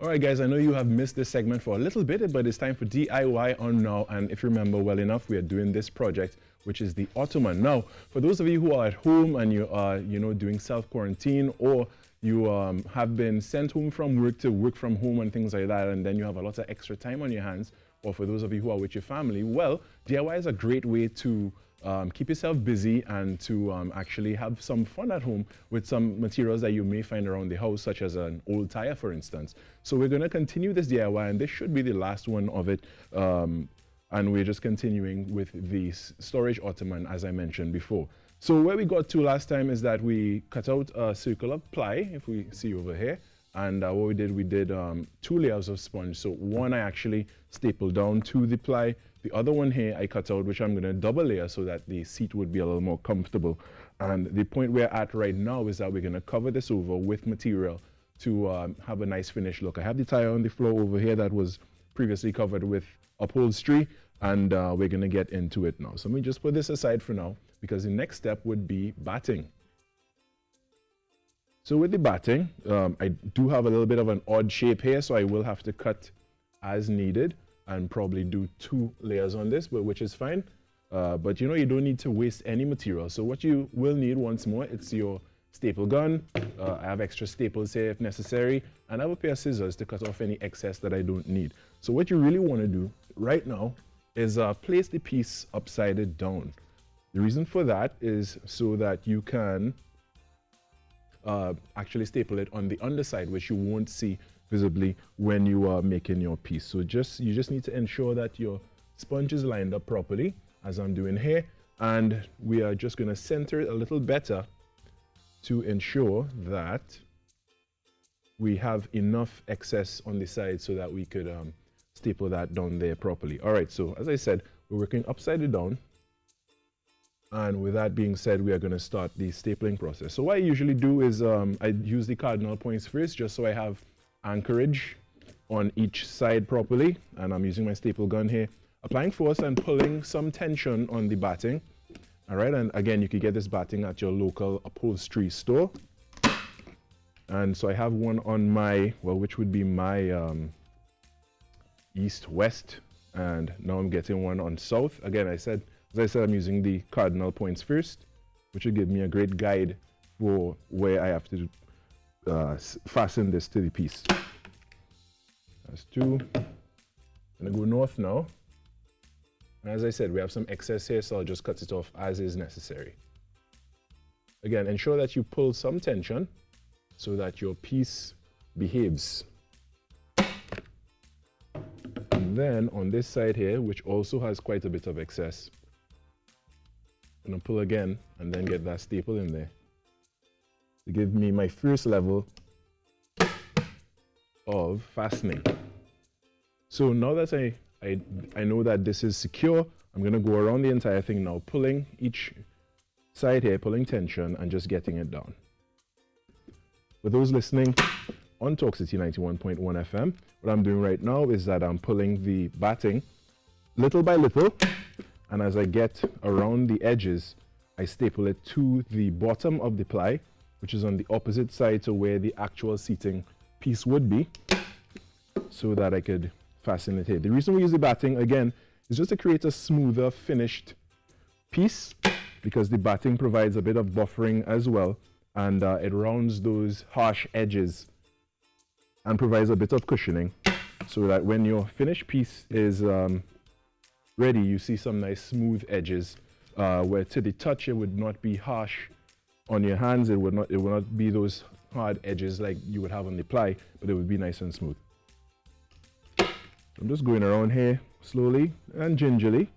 All right, guys, I know you have missed this segment for a little bit, but it's time for DIY on now. And if you remember well enough, we are doing this project, which is the Ottoman. Now, for those of you who are at home and you are, doing self-quarantine, or you have been sent home from work to work from home and things like that, and then you have a lot of extra time on your hands, or for those of you who are with your family, well, DIY is a great way to keep yourself busy and to actually have some fun at home with some materials that you may find around the house, such as an old tire, for instance. So we're going to continue this DIY, and this should be the last one of it. And we're just continuing with the storage ottoman, as I mentioned before. So where we got to last time is that we cut out a circular ply, if we see over here. And what we did 2 layers of sponge. So one I actually stapled down to the ply. The other one here I cut out, which I'm going to double layer so that the seat would be a little more comfortable. And the point we're at right now is that we're going to cover this over with material to have a nice finished look. I have the tire on the floor over here that was previously covered with upholstery, and we're going to get into it now. So let me just put this aside for now, because the next step would be batting. So with the batting, I do have a little bit of an odd shape here, so I will have to cut as needed and probably do 2 layers on this, but which is fine. But you don't need to waste any material. So what you will need once more, it's your staple gun. I have extra staples here if necessary, and I have a pair of scissors to cut off any excess that I don't need. So what you really want to do right now is place the piece upside down. The reason for that is so that you can actually staple it on the underside, which you won't see visibly when you are making your piece. So you just need to ensure that your sponge is lined up properly, as I'm doing here, and we are just going to center it a little better to ensure that we have enough excess on the side so that we could staple that down there properly. All right, so as I said, we're working upside down. And with that being said, we are going to start the stapling process. So what I usually do is I use the cardinal points first, just so I have anchorage on each side properly. And I'm using my staple gun here, applying force and pulling some tension on the batting. All right, and again, you can get this batting at your local upholstery store. And so I have one on my, which would be my east-west, and now I'm getting one on south. Again, as I said, I'm using the cardinal points first, which will give me a great guide for where I have to fasten this to the piece. That's 2. I'm going to go north now. And as I said, we have some excess here, so I'll just cut it off as is necessary. Again, ensure that you pull some tension so that your piece behaves. And then on this side here, which also has quite a bit of excess, I'm going to pull again and then get that staple in there to give me my first level of fastening. So now that I know that this is secure, I'm going to go around the entire thing now, pulling each side here, pulling tension and just getting it down. For those listening on Talk City 91.1 FM, what I'm doing right now is that I'm pulling the batting little by little, and as I get around the edges, I staple it to the bottom of the ply, which is on the opposite side to where the actual seating piece would be, so that I could fasten it here. The reason we use the batting, again, is just to create a smoother finished piece, because the batting provides a bit of buffering as well, and it rounds those harsh edges and provides a bit of cushioning, so that when your finished piece is ready, you see some nice smooth edges, where to the touch it would not be harsh on your hands. It would not be those hard edges like you would have on the ply, but it would be nice and smooth. I'm just going around here slowly and gingerly,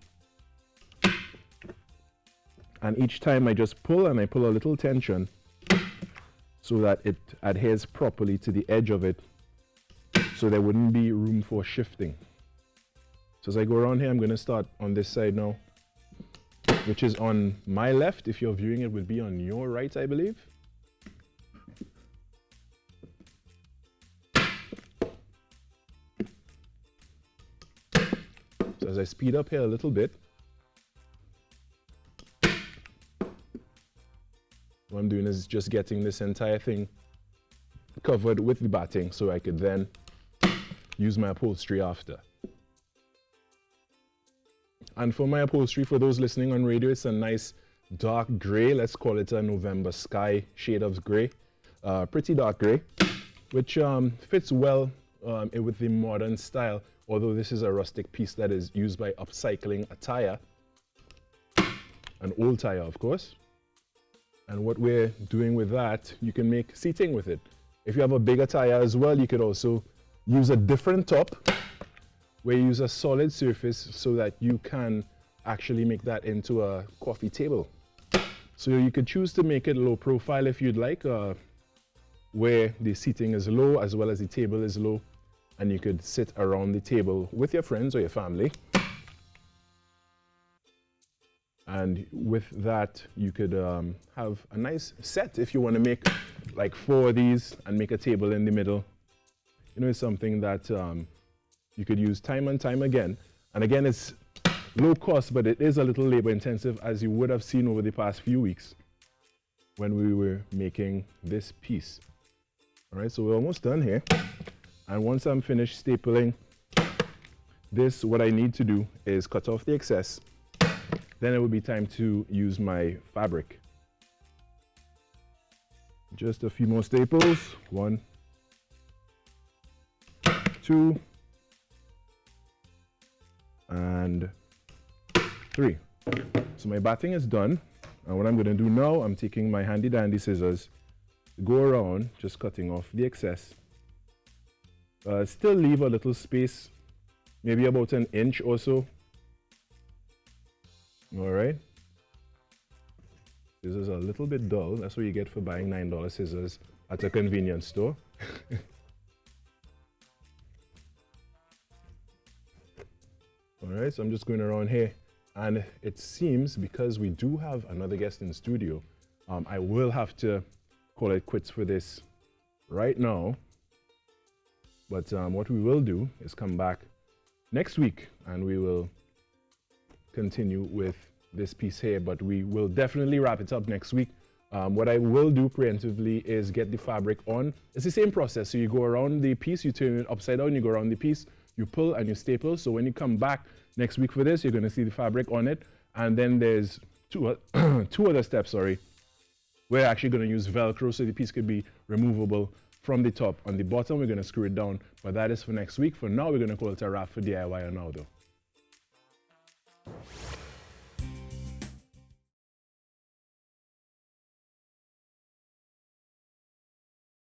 and each time I just pull, and I pull a little tension so that it adheres properly to the edge of it, so there wouldn't be room for shifting. So as I go around here, I'm going to start on this side now, which is on my left. If you're viewing it, would be on your right, I believe. So as I speed up here a little bit, what I'm doing is just getting this entire thing covered with the batting, so I could then use my upholstery after. And for my upholstery, for those listening on radio, it's a nice dark gray. Let's call it a November sky shade of gray. Pretty dark gray, which fits well with the modern style, although this is a rustic piece that is used by upcycling a tire, an old tire, of course. And what we're doing with that, you can make seating with it. If you have a bigger tire as well, you could also use a different top where you use a solid surface so that you can actually make that into a coffee table. So you could choose to make it low profile if you'd like, where the seating is low as well as the table is low, and you could sit around the table with your friends or your family. And with that, you could have a nice set if you want to make like 4 of these and make a table in the middle. You know, it's something that you could use time and time again. And again, it's low cost, but it is a little labor intensive, as you would have seen over the past few weeks when we were making this piece. All right, so we're almost done here. And once I'm finished stapling this, what I need to do is cut off the excess. Then it will be time to use my fabric. Just a few more staples. 1, 2, and 3. So my batting is done. And what I'm going to do now, I'm taking my handy dandy scissors, go around, just cutting off the excess. Still leave a little space, maybe about 1 inch or so. All right. Scissors are a little bit dull. That's what you get for buying $9 scissors at a convenience store. All right, so I'm just going around here. And it seems, because we do have another guest in the studio, I will have to call it quits for this right now. But what we will do is come back next week and we will continue with this piece here, but we will definitely wrap it up next week. What I will do preemptively is get the fabric on. It's the same process. So you go around the piece, you turn it upside down, you go around the piece, you pull and you staple. So when you come back next week for this, you're going to see the fabric on it. And then there's two other steps, we're actually going to use Velcro so the piece could be removable from the top. On the bottom, we're going to screw it down, but that is for next week. For now, we're going to call it a wrap for DIY on now, though.